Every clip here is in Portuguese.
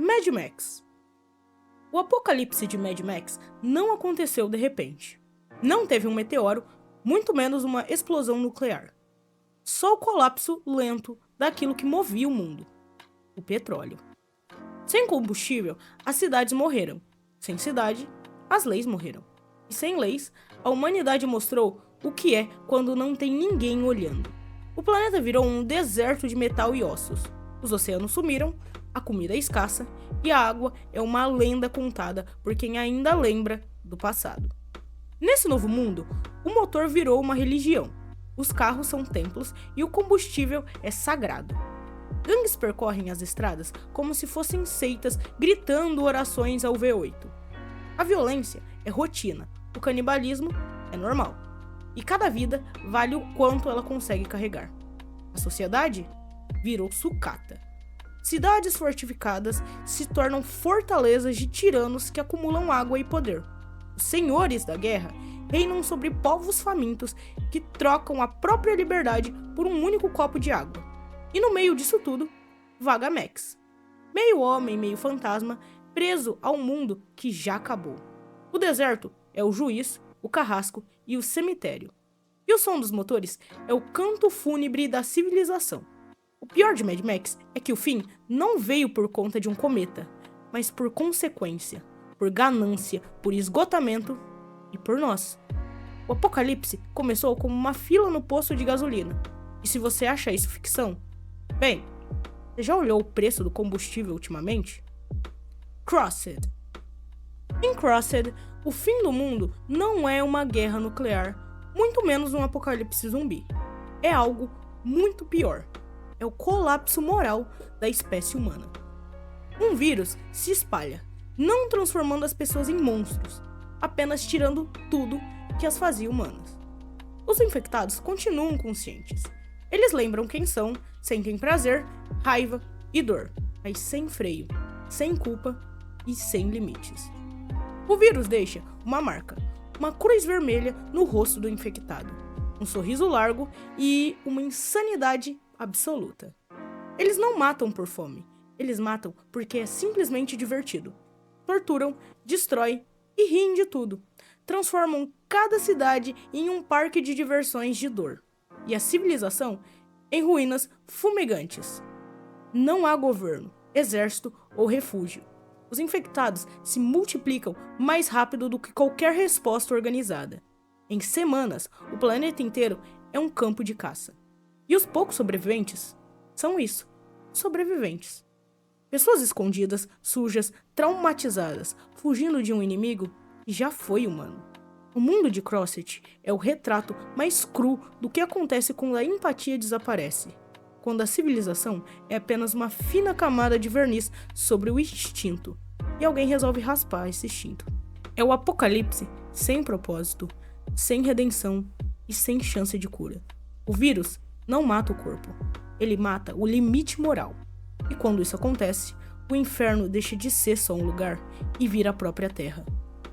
Mad Max. O apocalipse de Mad Max não aconteceu de repente. Não teve um meteoro, muito menos uma explosão nuclear. Só o colapso lento daquilo que movia o mundo: o petróleo. Sem combustível, as cidades morreram. Sem cidade, as leis morreram. E sem leis, a humanidade mostrou o que é quando não tem ninguém olhando. O planeta virou um deserto de metal e ossos. Os oceanos sumiram, a comida é escassa e a água é uma lenda contada por quem ainda lembra do passado. Nesse novo mundo, o motor virou uma religião. Os carros são templos e o combustível é sagrado. Gangues percorrem as estradas como se fossem seitas gritando orações ao V8. A violência é rotina, o canibalismo é normal. E cada vida vale o quanto ela consegue carregar. A sociedade virou sucata. Cidades fortificadas se tornam fortalezas de tiranos que acumulam água e poder. Os senhores da guerra reinam sobre povos famintos que trocam a própria liberdade por um único copo de água. E no meio disso tudo, vaga Max. Meio homem, meio fantasma, preso ao mundo que já acabou. O deserto é o juiz, o carrasco e o cemitério. E o som dos motores é o canto fúnebre da civilização. O pior de Mad Max é que o fim não veio por conta de um cometa, mas por consequência, por ganância, por esgotamento e por nós. O apocalipse começou como uma fila no posto de gasolina. E se você acha isso ficção, bem, você já olhou o preço do combustível ultimamente? Crossed. Em Crossed, o fim do mundo não é uma guerra nuclear, muito menos um apocalipse zumbi. É algo muito pior. É o colapso moral da espécie humana. Um vírus se espalha, não transformando as pessoas em monstros, apenas tirando tudo que as fazia humanas. Os infectados continuam conscientes. Eles lembram quem são, sentem prazer, raiva e dor, mas sem freio, sem culpa e sem limites. O vírus deixa uma marca, uma cruz vermelha no rosto do infectado, um sorriso largo e uma insanidade absoluta. Eles não matam por fome, eles matam porque é simplesmente divertido. Torturam, destroem e riem de tudo. Transformam cada cidade em um parque de diversões de dor. E a civilização em ruínas fumegantes. Não há governo, exército ou refúgio. Os infectados se multiplicam mais rápido do que qualquer resposta organizada. Em semanas, o planeta inteiro é um campo de caça. E os poucos sobreviventes são isso, sobreviventes. Pessoas escondidas, sujas, traumatizadas, fugindo de um inimigo que já foi humano. O mundo de Crossed é o retrato mais cru do que acontece quando a empatia desaparece. Quando a civilização é apenas uma fina camada de verniz sobre o instinto, e alguém resolve raspar esse instinto. É o apocalipse sem propósito, sem redenção e sem chance de cura. O vírus não mata o corpo, ele mata o limite moral. E quando isso acontece, o inferno deixa de ser só um lugar e vira a própria terra.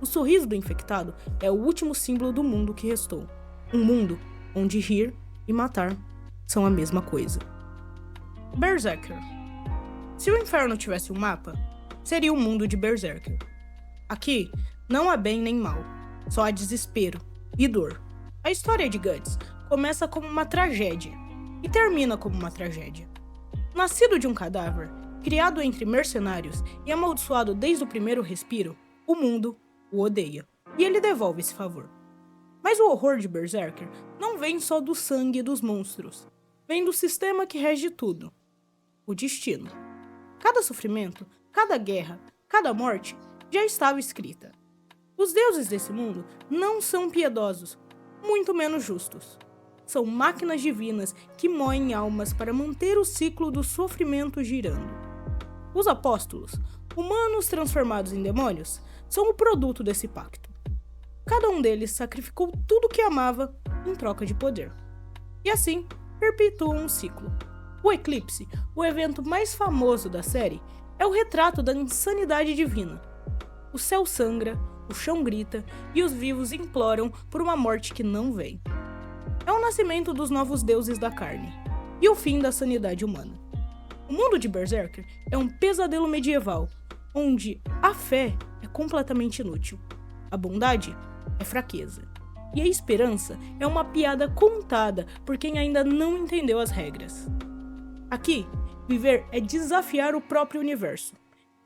O sorriso do infectado é o último símbolo do mundo que restou. Um mundo onde rir e matar são a mesma coisa. Berserker. Se o inferno tivesse um mapa, seria o mundo de Berserker. Aqui não há bem nem mal, só há desespero e dor. A história de Guts começa como uma tragédia e termina como uma tragédia. Nascido de um cadáver, criado entre mercenários e amaldiçoado desde o primeiro respiro, o mundo o odeia, e ele devolve esse favor. Mas o horror de Berserker não vem só do sangue dos monstros, vem do sistema que rege tudo: o destino. Cada sofrimento, cada guerra, cada morte já estava escrita. Os deuses desse mundo não são piedosos, muito menos justos. São máquinas divinas que moem almas para manter o ciclo do sofrimento girando. Os apóstolos, humanos transformados em demônios, são o produto desse pacto. Cada um deles sacrificou tudo que amava em troca de poder. E assim, perpetuam um ciclo. O eclipse, o evento mais famoso da série, é o retrato da insanidade divina. O céu sangra, o chão grita e os vivos imploram por uma morte que não vem. É o nascimento dos novos deuses da carne e o fim da sanidade humana. O mundo de Berserker é um pesadelo medieval, onde a fé é completamente inútil, a bondade é fraqueza, e a esperança é uma piada contada por quem ainda não entendeu as regras. Aqui, viver é desafiar o próprio universo,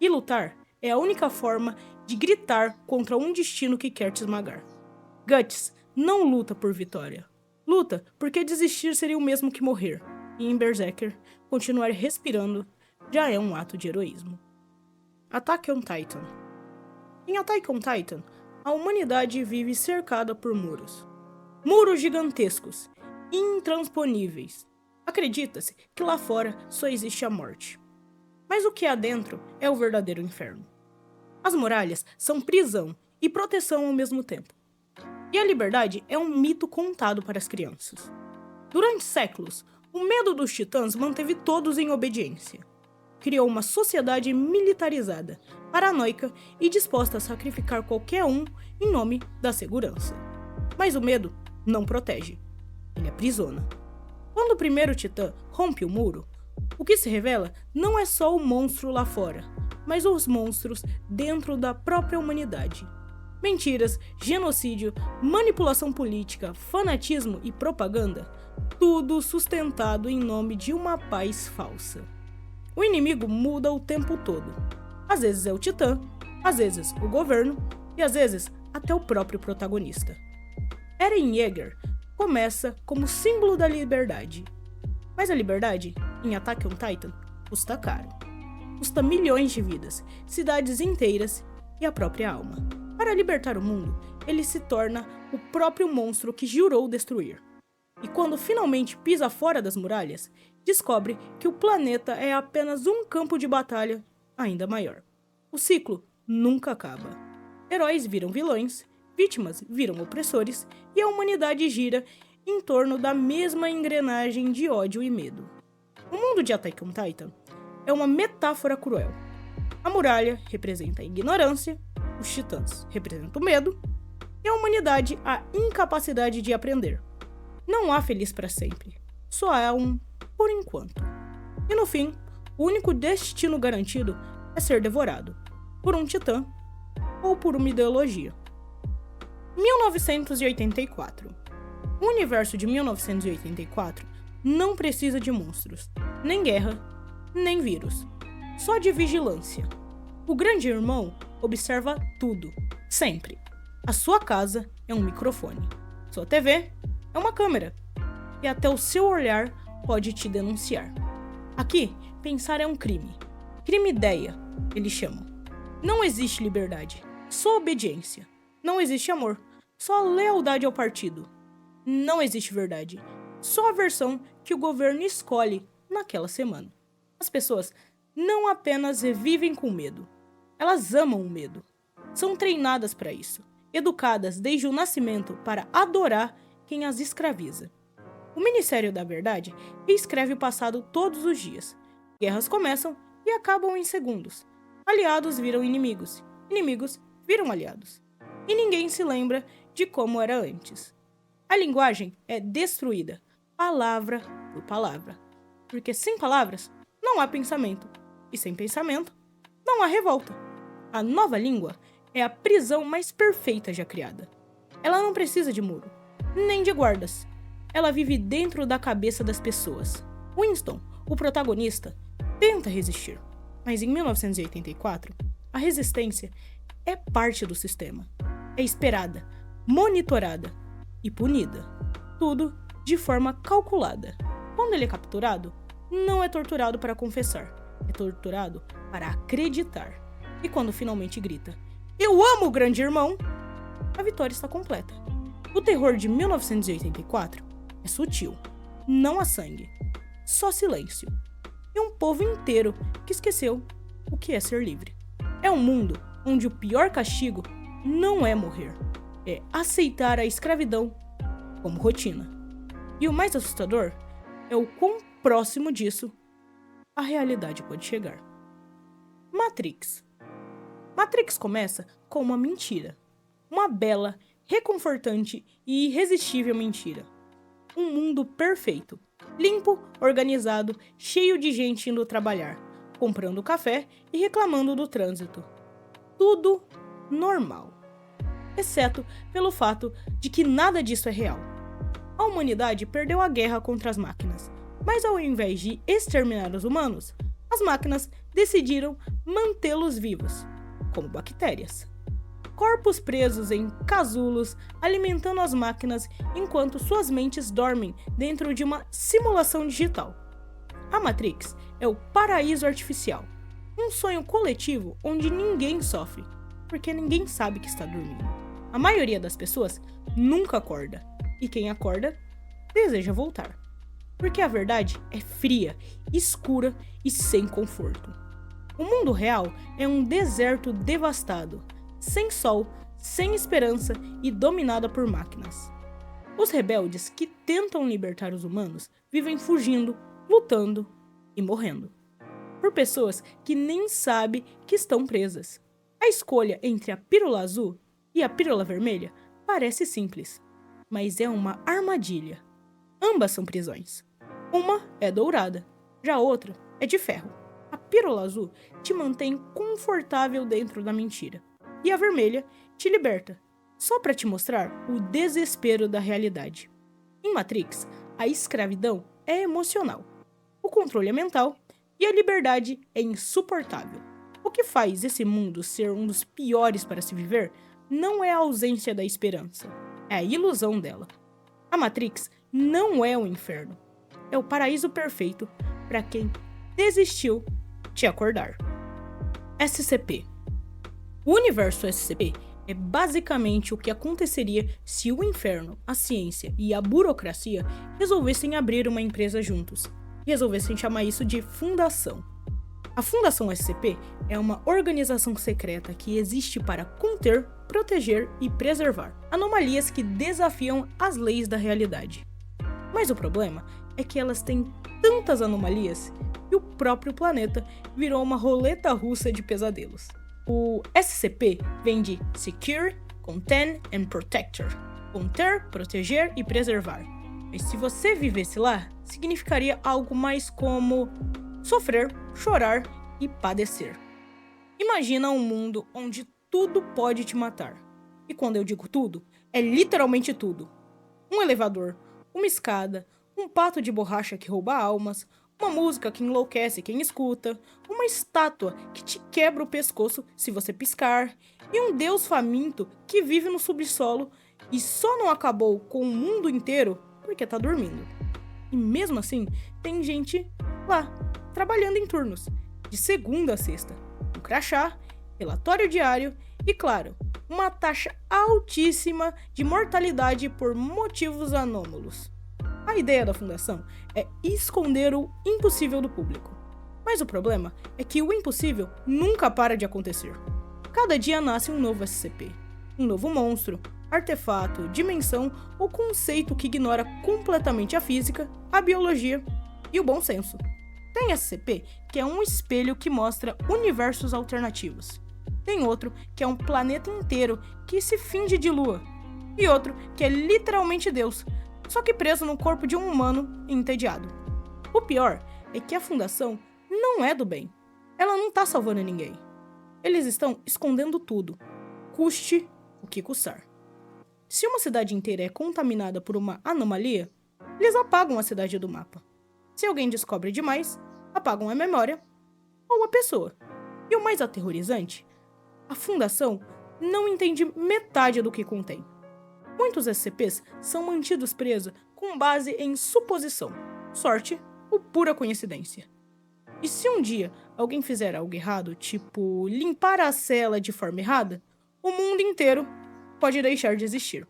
e lutar é a única forma de gritar contra um destino que quer te esmagar. Guts não luta por vitória, luta porque desistir seria o mesmo que morrer, e em Berserker, continuar respirando já é um ato de heroísmo. Attack on Titan. Em Attack on Titan, a humanidade vive cercada por muros. Muros gigantescos, intransponíveis. Acredita-se que lá fora só existe a morte. Mas o que há dentro é o verdadeiro inferno. As muralhas são prisão e proteção ao mesmo tempo. E a liberdade é um mito contado para as crianças. Durante séculos, o medo dos titãs manteve todos em obediência. Criou uma sociedade militarizada, paranoica e disposta a sacrificar qualquer um em nome da segurança. Mas o medo não protege, ele aprisiona. Quando o primeiro titã rompe o muro, o que se revela não é só o monstro lá fora, mas os monstros dentro da própria humanidade. Mentiras, genocídio, manipulação política, fanatismo e propaganda, tudo sustentado em nome de uma paz falsa. O inimigo muda o tempo todo. Às vezes é o titã, às vezes o governo e às vezes até o próprio protagonista. Eren Yeager começa como símbolo da liberdade. Mas a liberdade, em Attack on Titan, custa caro. Custa milhões de vidas, cidades inteiras e a própria alma. Para libertar o mundo, ele se torna o próprio monstro que jurou destruir. E quando finalmente pisa fora das muralhas, descobre que o planeta é apenas um campo de batalha ainda maior. O ciclo nunca acaba. Heróis viram vilões, vítimas viram opressores e a humanidade gira em torno da mesma engrenagem de ódio e medo. O mundo de Attack on Titan é uma metáfora cruel. A muralha representa a ignorância, os titãs representam o medo e a humanidade a incapacidade de aprender. Não há feliz para sempre, só há um por enquanto. E no fim, o único destino garantido é ser devorado por um titã ou por uma ideologia. 1984. O universo de 1984 não precisa de monstros, nem guerra, nem vírus, só de vigilância. O grande irmão observa tudo, sempre. A sua casa é um microfone, sua TV é uma câmera, e até o seu olhar pode te denunciar. Aqui, pensar é um crime. Crime ideia, eles chamam. Não existe liberdade, só obediência. Não existe amor, só lealdade ao partido. Não existe verdade, só a versão que o governo escolhe naquela semana. As pessoas não apenas vivem com medo, elas amam o medo. São treinadas para isso, educadas desde o nascimento para adorar quem as escraviza. O Ministério da Verdade reescreve o passado todos os dias. Guerras começam e acabam em segundos. Aliados viram inimigos, inimigos viram aliados. E ninguém se lembra de como era antes. A linguagem é destruída, palavra por palavra. Porque sem palavras, não há pensamento. E sem pensamento, não há revolta. A nova língua é a prisão mais perfeita já criada. Ela não precisa de muro, nem de guardas. Ela vive dentro da cabeça das pessoas. Winston, o protagonista, tenta resistir. Mas em 1984, a resistência é parte do sistema. É esperada, monitorada e punida. Tudo de forma calculada. Quando ele é capturado, não é torturado para confessar. É torturado para acreditar. E quando finalmente grita, "Eu amo o grande irmão!", a vitória está completa. O terror de 1984 é sutil. Não há sangue. Só silêncio. E um povo inteiro que esqueceu o que é ser livre. É um mundo onde o pior castigo não é morrer. É aceitar a escravidão como rotina. E o mais assustador é o quão próximo disso a realidade pode chegar. Matrix. Matrix começa com uma mentira. Uma bela, reconfortante e irresistível mentira. um mundo perfeito, limpo, organizado, cheio de gente indo trabalhar, comprando café e reclamando do trânsito. Tudo normal, exceto pelo fato de que nada disso é real. A humanidade perdeu a guerra contra as máquinas, mas ao invés de exterminar os humanos, as máquinas decidiram mantê-los vivos, como bactérias. Corpos presos em casulos, alimentando as máquinas enquanto suas mentes dormem dentro de uma simulação digital. A Matrix é o paraíso artificial, um sonho coletivo onde ninguém sofre, porque ninguém sabe que está dormindo. A maioria das pessoas nunca acorda, e quem acorda deseja voltar, porque a verdade é fria, escura e sem conforto. O mundo real é um deserto devastado, sem sol, sem esperança e dominada por máquinas. Os rebeldes que tentam libertar os humanos vivem fugindo, lutando e morrendo por pessoas que nem sabem que estão presas. A escolha entre a pílula azul e a pílula vermelha parece simples, mas é uma armadilha. Ambas são prisões. Uma é dourada, já a outra é de ferro. A pílula azul te mantém confortável dentro da mentira, e a vermelha te liberta, só para te mostrar o desespero da realidade. Em Matrix, a escravidão é emocional, o controle é mental e a liberdade é insuportável. O que faz esse mundo ser um dos piores para se viver não é a ausência da esperança, é a ilusão dela. A Matrix não é o inferno, é o paraíso perfeito para quem desistiu de acordar. SCP. O universo SCP é basicamente o que aconteceria se o inferno, a ciência e a burocracia resolvessem abrir uma empresa juntos e resolvessem chamar isso de fundação. A Fundação SCP é uma organização secreta que existe para conter, proteger e preservar anomalias que desafiam as leis da realidade. Mas o problema é que elas têm tantas anomalias que o próprio planeta virou uma roleta russa de pesadelos. O SCP vem de Secure, Contain and Protector. Conter, proteger e preservar. Mas se você vivesse lá, significaria algo mais como sofrer, chorar e padecer. Imagina um mundo onde tudo pode te matar. E quando eu digo tudo, é literalmente tudo. Um elevador, uma escada, um pato de borracha que rouba almas, uma música que enlouquece quem escuta, uma estátua que te quebra o pescoço se você piscar, e um deus faminto que vive no subsolo e só não acabou com o mundo inteiro porque tá dormindo. E mesmo assim, tem gente lá, trabalhando em turnos, de segunda a sexta, um crachá, relatório diário e, claro, uma taxa altíssima de mortalidade por motivos anômalos. A ideia da fundação é esconder o impossível do público. Mas o problema é que o impossível nunca para de acontecer. Cada dia nasce um novo SCP, um novo monstro, artefato, dimensão ou conceito que ignora completamente a física, a biologia e o bom senso. Tem SCP que é um espelho que mostra universos alternativos. Tem outro que é um planeta inteiro que se finge de lua. E outro que é literalmente Deus, só que preso no corpo de um humano entediado. O pior é que a fundação não é do bem. Ela não tá salvando ninguém. Eles estão escondendo tudo, custe o que custar. Se uma cidade inteira é contaminada por uma anomalia, eles apagam a cidade do mapa. Se alguém descobre demais, apagam a memória ou a pessoa. E o mais aterrorizante, a fundação não entende metade do que contém. Muitos SCPs são mantidos presos com base em suposição, sorte ou pura coincidência. E se um dia alguém fizer algo errado, tipo limpar a cela de forma errada, o mundo inteiro pode deixar de existir.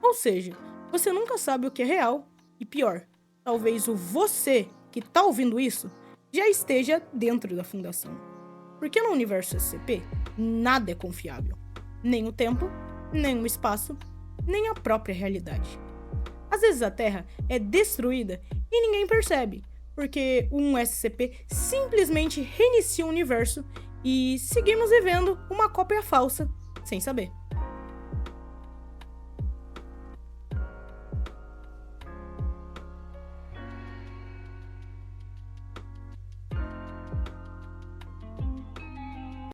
Ou seja, você nunca sabe o que é real e pior, talvez o você que está ouvindo isso já esteja dentro da fundação. Porque no universo SCP, nada é confiável. Nem o tempo, nem o espaço, nem a própria realidade. Às vezes a Terra é destruída e ninguém percebe, porque um SCP simplesmente reinicia o universo e seguimos vivendo uma cópia falsa, sem saber.